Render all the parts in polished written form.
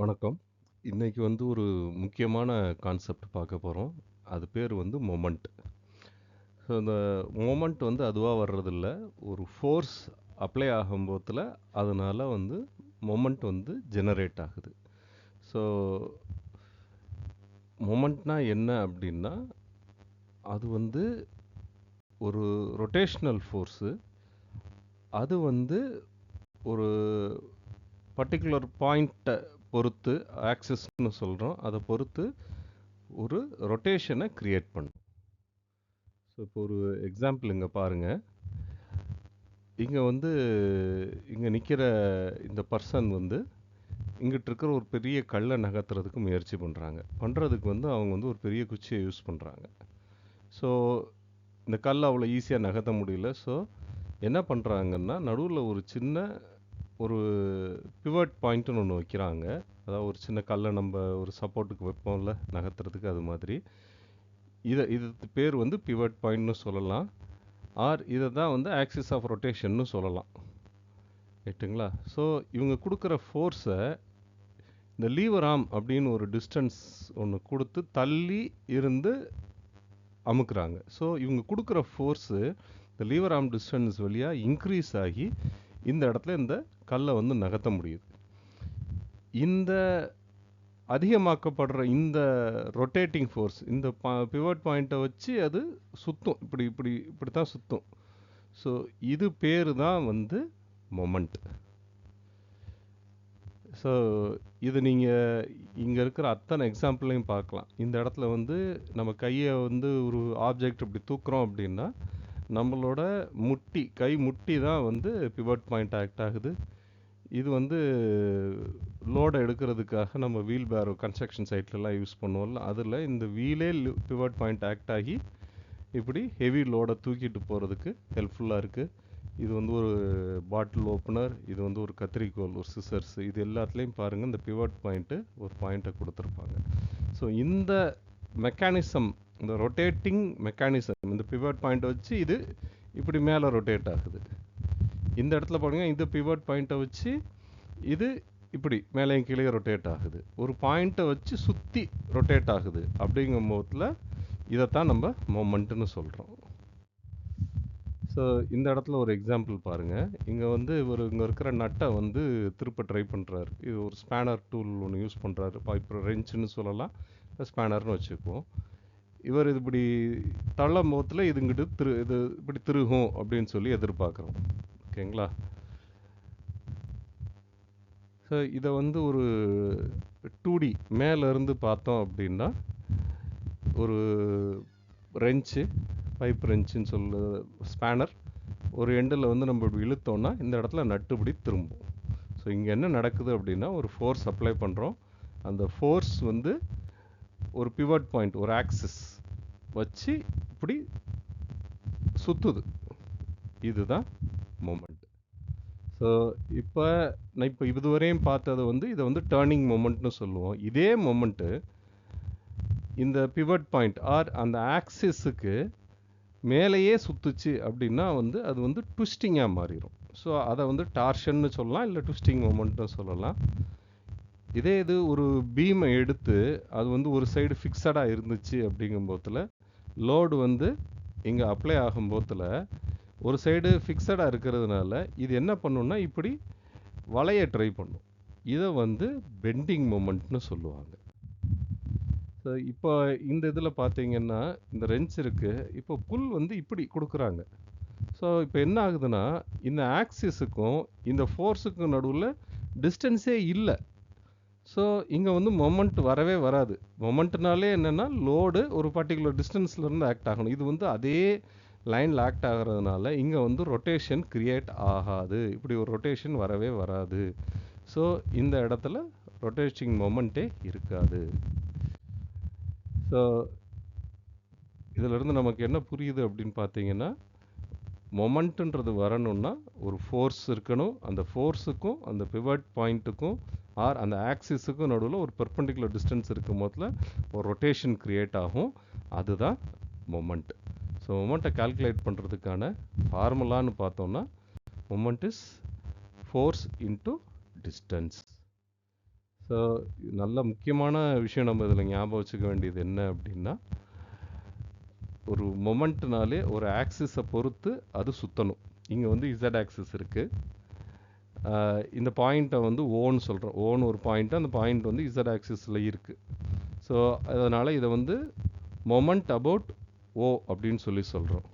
வணக்கம். இன்னைக்கு வந்து ஒரு முக்கியமான கான்செப்ட் பார்க்க போறோம். அது பேர் வந்து மொமெண்ட். ஸோ இந்த மொமெண்ட் வந்து அதுவா வர்றதில்ல. ஒரு ஃபோர்ஸ் அப்ளை ஆகும்போதுல அதனால வந்து மொமெண்ட் வந்து ஜெனரேட் ஆகுது. ஸோ மொமெண்ட்னா என்ன அப்படின்னா, அது வந்து ஒரு ரொட்டேஷனல் ஃபோர்ஸு. அது வந்து ஒரு பர்ட்டிகுலர் பாயிண்ட்டை பொறுத்து ஆக்சிஸ்னு சொல்கிறோம். அதை பொறுத்து ஒரு ரொட்டேஷனை கிரியேட் பண்ணும். ஸோ இப்போ ஒரு எக்ஸாம்பிள் இங்கே பாருங்கள். இங்கே வந்து இங்கே நிற்கிற இந்த பர்சன் வந்து இங்கிட்டு இருக்கிற ஒரு பெரிய கல்லை நகர்த்துறதுக்கு முயற்சி பண்ணுறாங்க. பண்ணுறதுக்கு வந்து அவங்க வந்து ஒரு பெரிய குச்சியை யூஸ் பண்ணுறாங்க. ஸோ இந்த கல் அவ்வளோ ஈஸியாக நகர்த்த முடியல. ஸோ என்ன பண்ணுறாங்கன்னா, நடுவில் ஒரு சின்ன ஒரு பிவட் பாயிண்ட்டுன்னு ஒன்று வைக்கிறாங்க. அதாவது ஒரு சின்ன கல்லை நம்ம ஒரு சப்போர்ட்டுக்கு வைப்போம்ல நகர்த்துறதுக்கு, அது மாதிரி. இது பேர் வந்து பிவட் பாயிண்ட்னு சொல்லலாம். ஆர் இதை தான் வந்து ஆக்சிஸ் ஆஃப் ரொட்டேஷன்னு சொல்லலாம். ரைட்டுங்களா? ஸோ இவங்க கொடுக்குற ஃபோர்ஸை இந்த லீவர் ஆர்ம் அப்படின்னு ஒரு டிஸ்டன்ஸ் ஒன்று கொடுத்து தள்ளி இருந்து அமுக்குறாங்க. ஸோ இவங்க கொடுக்குற ஃபோர்ஸு இந்த லீவர் ஆர்ம் டிஸ்டன்ஸ் வழியாக இன்க்ரீஸ் ஆகி இந்த இடத்துல இந்த கல்லை வந்து நகர்த்த முடியுது. இந்த அதிகமாக்கப்படுற இந்த ரொட்டேட்டிங் ஃபோர்ஸ், இந்த பிவட் பாயிண்ட்டை வச்சு அது சுற்றும். இப்படி தான் சுற்றும். ஸோ இது பேர் தான் வந்து மொமெண்ட். ஸோ இது நீங்கள் இங்கே இருக்கிற அத்தனை எக்ஸாம்பிளையும் பார்க்கலாம். இந்த இடத்துல வந்து நம்ம கையை வந்து ஒரு ஆப்ஜெக்ட் இப்படி தூக்குறோம் அப்படின்னா, நம்மளோட கை முட்டி தான் வந்து பிவட் பாயிண்ட் ஆக்ட் ஆகுது. இது வந்து லோடை எடுக்கிறதுக்காக நம்ம வீல் பேரோ கன்ஸ்ட்ரக்ஷன் சைட்லலாம் யூஸ் பண்ணுவோம்ல, அதில் இந்த வீலே பிவட் பாயிண்ட் ஆக்ட் ஆகி இப்படி ஹெவி லோடை தூக்கிட்டு போகிறதுக்கு ஹெல்ப்ஃபுல்லாக இருக்குது. இது வந்து ஒரு பாட்டில் ஓப்பனர், இது வந்து ஒரு கத்திரிக்கோல், ஒரு சிசர்ஸ், இது எல்லாத்துலேயும் பாருங்கள் இந்த பிவட் பாயிண்ட்டு ஒரு பாயிண்ட்டை கொடுத்துருப்பாங்க. ஸோ இந்த மெக்கானிசம், இந்த ரொட்டேட்டிங் மெக்கானிசம், இந்த பிவட் பாயிண்ட்டை வச்சு இது இப்படி மேலே ரொட்டேட் ஆகுது. இந்த இடத்துல பாருங்கள், இந்த பிவட் பாயிண்ட்டை வச்சு இது இப்படி மேலேயும் கீழே ரொட்டேட் ஆகுது. ஒரு பாயிண்ட்டை வச்சு சுற்றி ரொட்டேட் ஆகுது. அப்படிங்கும் போதில் இதைத்தான் நம்ம மொமெண்ட்டுன்னு சொல்கிறோம். ஸோ இந்த இடத்துல ஒரு எக்ஸாம்பிள் பாருங்கள். இங்கே வந்து இங்கே இருக்கிற நட்டை வந்து திருப்ப ட்ரை பண்ணுறாரு. இது ஒரு ஸ்பேனர் டூல் ஒன்று யூஸ் பண்ணுறாரு. இப்போ ரெஞ்சுன்னு சொல்லலாம், ஸ்பேனர்னு வச்சுக்குவோம். இவர் இது இப்படி தள்ளும் போதில் இது இப்படி திருகும் அப்படின்னு சொல்லி எதிர்பார்க்குறோம். ஓகேங்களா? ஸோ இதை வந்து ஒரு 2D மேலேருந்து பார்த்தோம் அப்படின்னா, ஒரு ரெஞ்சு, பைப் ரெஞ்சுன்னு சொல்ல ஸ்பேனர் ஒரு எண்டில் வந்து நம்ம இப்படி இழுத்தோன்னா இந்த இடத்துல நட்டு இப்படி திரும்பும். ஸோ இங்கே என்ன நடக்குது அப்படின்னா, ஒரு ஃபோர்ஸ் அப்ளை பண்ணுறோம். அந்த ஃபோர்ஸ் வந்து ஒரு பிவட் பாயிண்ட், ஒரு ஆக்சிஸ் வச்சு இப்படி சுற்றுது. இதுதான் மொமெண்ட். ஸோ இப்போ இதுவரையும் பார்த்தது வந்து இதை வந்து டேர்னிங் மொமெண்ட்னு சொல்லுவோம். இதே மொமெண்ட்டு இந்த பிவட் பாயிண்ட் ஆர் அந்த ஆக்சிஸுக்கு மேலேயே சுற்றுச்சு அப்படின்னா வந்து அது வந்து ட்விஸ்டிங்காக மாறிடும். ஸோ அதை வந்து டார்ஷன்னு சொல்லலாம், இல்லை ட்விஸ்டிங் மொமெண்ட்னு சொல்லலாம். இதே இது ஒரு பீமை எடுத்து அது வந்து ஒரு சைடு ஃபிக்ஸடாக இருந்துச்சு அப்படிங்கும்போதில் லோடு வந்து இங்கே அப்ளை ஆகும்போதில் ஒரு சைடு ஃபிக்ஸடாக இருக்கிறதுனால இது என்ன பண்ணுன்னா இப்படி வளைய ட்ரை பண்ணும். இதை வந்து பெண்டிங் மொமெண்ட்னு சொல்லுவாங்க. ஸோ இப்போ இந்த இதில் பார்த்தீங்கன்னா இந்த ரெஞ்ச் இருக்குது. இப்போ புல் வந்து இப்படி கொடுக்குறாங்க. ஸோ இப்போ என்ன ஆகுதுன்னா, இந்த ஆக்சிஸுக்கும் இந்த ஃபோர்ஸுக்கும் நடுவில் டிஸ்டன்ஸே இல்லை. ஸோ இங்கே வந்து மொமெண்ட் வரவே வராது. மொமெண்ட்னாலே என்னென்னா லோடு ஒரு பர்டிகுலர் டிஸ்டன்ஸ்லேருந்து ஆக்ட் ஆகணும். இது வந்து அதே லைனில் ஆக்ட் ஆகிறதுனால இங்கே வந்து ரொட்டேஷன் கிரியேட் ஆகாது. இப்படி ஒரு ரொட்டேஷன் வரவே வராது. ஸோ இந்த இடத்துல ரொட்டேஷிங் மொமெண்ட்டே இருக்காது. ஸோ இதிலிருந்து நமக்கு என்ன புரியுது அப்படின்னு பார்த்தீங்கன்னா, மொமெண்ட்டுன்றது வரணும்னா ஒரு ஃபோர்ஸ் இருக்கணும். அந்த ஃபோர்ஸுக்கும் அந்த பிவட் பாயிண்ட்டுக்கும் ஆர் அந்த ஆக்சிஸுக்கும் நடுவில் ஒரு பெர்பெண்டிகுலர் டிஸ்டன்ஸ் இருக்கும் போதில் ஒரு ரொட்டேஷன் கிரியேட் ஆகும். அதுதான் மொமெண்ட். ஸோ மொமெண்ட்டை கால்குலேட் பண்ணுறதுக்கான ஃபார்முலான்னு பார்த்தோம்னா, moment is force into distance. So நல்ல முக்கியமான விஷயம் நம்ம இதில் ஞாபகம் வச்சுக்க வேண்டியது என்ன அப்படின்னா, ஒரு மொமெண்ட்னாலே ஒரு ஆக்சிஸை பொறுத்து அது சுற்றணும். இங்கே வந்து இசட் ஆக்சிஸ் இருக்குது. இந்த பாயிண்ட்டை வந்து ஓன்னு சொல்கிறோம். ஓன்னு ஒரு பாயிண்ட்டு, அந்த பாயிண்ட் வந்து இசட் ஆக்சிஸில் இருக்குது. ஸோ அதனால் இதை வந்து மொமெண்ட் அபவுட் ஓ அப்படின்னு சொல்லி சொல்கிறோம்.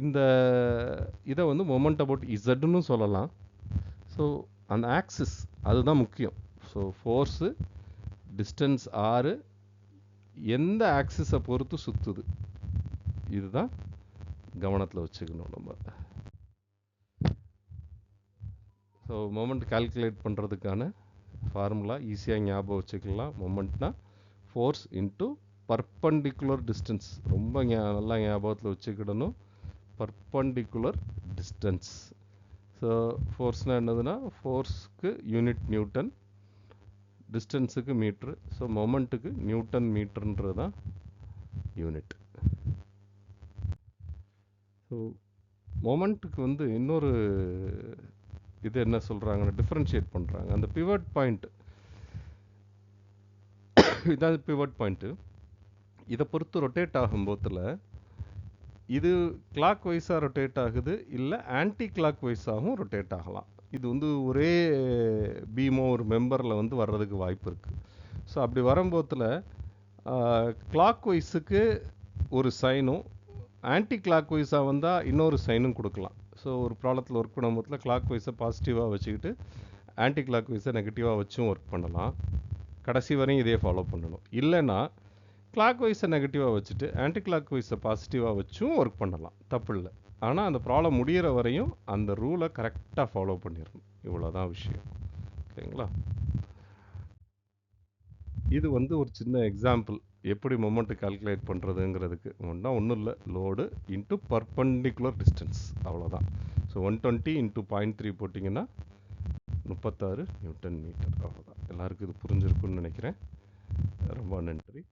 இந்த இதை வந்து மொமெண்ட் அபவுட் இசட்னு சொல்லலாம். ஸோ அந்த ஆக்சிஸ் அதுதான் முக்கியம். ஸோ ஃபோர்ஸு, டிஸ்டன்ஸ் ஆறு எந்த ஆக்சிஸை பொறுத்து சுற்றுது, இதுதான் கவனத்தில் வச்சுக்கணும் நம்ம. ஸோ மொமெண்ட் கால்குலேட் பண்ணுறதுக்கான ஃபார்முலா ஈஸியாக ஞாபகம் வச்சுக்கலாம். மொமெண்ட்னா ஃபோர்ஸ் இன்ட்டு பர்பண்டிகுலர் டிஸ்டன்ஸ். ரொம்ப நல்லா ஞாபகத்தில் வச்சுக்கிடணும். Perpendicular distance. ஸோ ஃபோர்ஸ்னால் என்னதுன்னா, ஃபோர்ஸ்க்கு யூனிட் நியூட்டன், டிஸ்டன்ஸுக்கு மீட்ரு. ஸோ மொமெண்ட்டுக்கு நியூட்டன் மீட்டர்ன்றது தான் யூனிட். ஸோ மொமெண்ட்டுக்கு வந்து இன்னொரு இது என்ன சொல்கிறாங்கன்னா, டிஃப்ரென்ஷியேட் பண்ணுறாங்க. அந்த பிவட் பாயிண்ட், இதான் பிவட் பாயிண்ட்டு. இதை பொறுத்து ரொட்டேட் ஆகும்போதில் இது கிளாக் வைஸாக ரொட்டேட் ஆகுது, இல்லை ஆன்டி கிளாக் வைஸாகவும் ரொட்டேட் ஆகலாம். இது வந்து ஒரே பீமோ ஒரு மெம்பரில் வந்து வர்றதுக்கு வாய்ப்பு இருக்குது. ஸோ அப்படி வரும்போதில் கிளாக் வைஸுக்கு ஒரு சைனும், ஆன்டி கிளாக் வைஸாக வந்தால் இன்னொரு சைனும் கொடுக்கலாம். ஸோ ஒரு ப்ராப்ளத்தில் ஒர்க் பண்ணும்போதில் கிளாக் வைஸை பாசிட்டிவாக வச்சுக்கிட்டு ஆன்டி கிளாக் வைஸை நெகட்டிவாக வச்சும் ஒர்க் பண்ணலாம். கடைசி வரையும் இதே ஃபாலோ பண்ணணும். இல்லைன்னா கிளாக் வைஸை நெகட்டிவாக வச்சுட்டு ஆன்டி கிளாக் வைஸை பாசிட்டிவாக வச்சும் ஒர்க் பண்ணலாம், தப்பு இல்லை. ஆனால் அந்த ப்ராப்ளம் முடிகிற வரையும் அந்த ரூலை கரெக்டாக ஃபாலோ பண்ணிடணும். இவ்வளோதான் விஷயம். ஓகேங்களா? இது வந்து ஒரு சின்ன எக்ஸாம்பிள், எப்படி மொமெண்ட்டு கால்குலேட் பண்ணுறதுங்கிறதுக்கு. ஒன்றும் இல்லை, லோடு இன்ட்டு பர்பண்டிகுலர் டிஸ்டன்ஸ், அவ்வளோதான். ஸோ 120 இன்ட்டு 0.3 போட்டிங்கன்னா 36 நியூட்டன் மீட்டர். அவ்வளோதான். எல்லாருக்கும் இது புரிஞ்சிருக்குன்னு நினைக்கிறேன். ரொம்ப நன்றி.